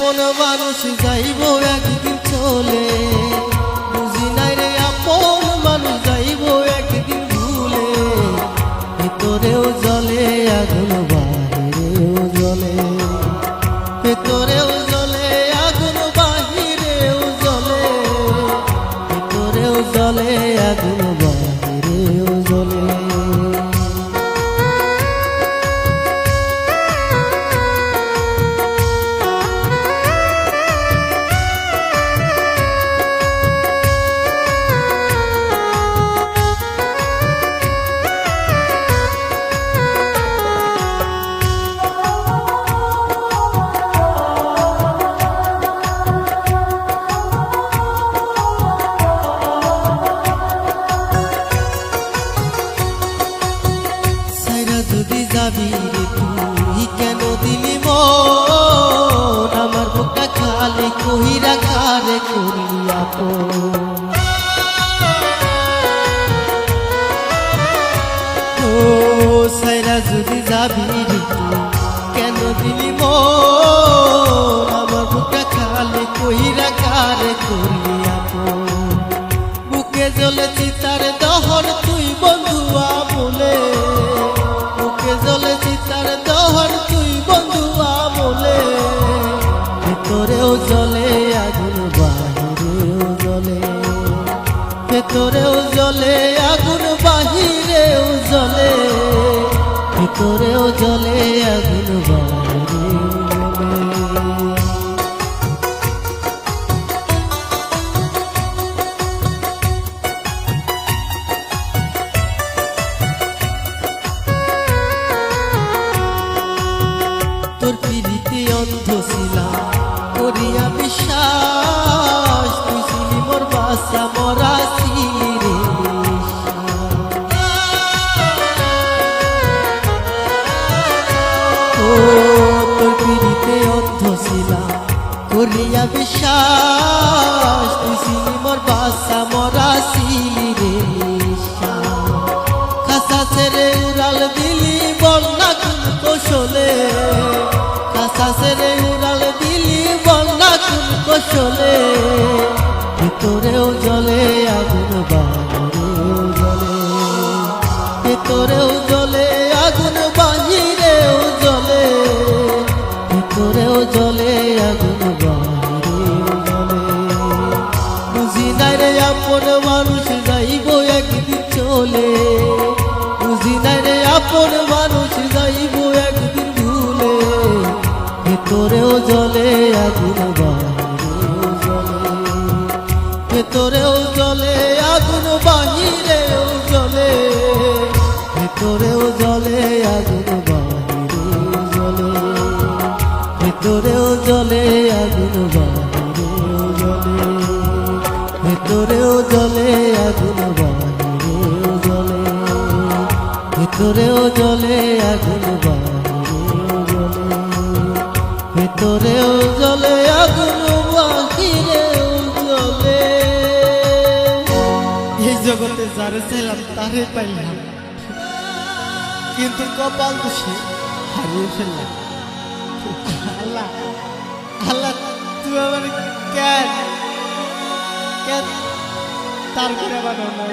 আপন মানুষ যাইব একদিন চলে, বুঝি নাই রে আপন মানুষ যাইব একদিন ভুলে। ভেতরেও জ্বলে আগুন বাহিরেও জ্বলে, ভেতরেও জ্বলে আগুন বাহিরেও জ্বলে, ভেতরেও জ্বলে আগুন বাহিরেও জ্বলে। যদি যাবি রে তুই কেন দিলি মন, আমার বুকটা খালি কহিরা কারে করলি আপন। ও সাইরা যদি যাবি রে তুই কেন দিলি মন, আমার বুকটা খালি কহিরা কারে করলি আপন। বুকে জ্বলে চিতার দহন তুই বন্ধুয়া বলে, জ্বলে চিতার দহন তুই বন্ধুয়া বলে। ভেতরেও জ্বলে আগুন বাহিরেও জ্বলে, ভেতরেও জ্বলে আগুন বাহিরেও জ্বলে, ভেতরেও জ্বলে আগুন বাহিরেও জ্বলে। তোর পিরিতে অন্ধ ছিলাম করিয়া বিশ্বাস, তুই ছিলি মোর বাসা মরা ছিলি রে। ও তোর পিরিতে অন্ধ ছিলাম করিয়া বিশ্বাস, তুই ছিলি মোর বাসা মরা ছিলি রে। খাসা ছেড়ে উড়াল দিলি বন্যা কোন কৌশলে, খাসা ছেড়ে উড়াল দিলি বন্যা কোন কৌশলে। ভেতরেও জ্বলে আগুন বাহিরেও জ্বলে, ভেতরেও জ্বলে আগুন বাহিরেও জ্বলে, ভেতরেও জ্বলে আগুন বাহিরেও জ্বলে। বুঝি নাই রে আপন মানুষ যাইব একদিন চলে, বুঝি নাই রে আপন মানুষ যাইব একদিন ভুলে। ভেতরেও জ্বলে আগুন বাহিরেও জ্বলে, ভেতরেও জ্বলে আগুন বাহিরেও জ্বলে, ভেতরেও জ্বলে আগুন বাহিরেও জ্বলে, ভেতরেও জ্বলে আগুন বাহিরেও জ্বলে, ভেতরেও জ্বলে আগুন বাহিরেও জ্বলে, ভেতরেও জ্বলে আগুন বাহিরেও জ্বলে, ভেতরেও জ্বলে আগুন বাহিরেও জ্বলে। এই জগতে যারে ছিলাম তারে পাইলাম, কিন্তু কপাল দোষে হারিয়ে ফেললাম। আল্লাহ আল্লাহ তুই আমার কেন কেন তার করে বানানো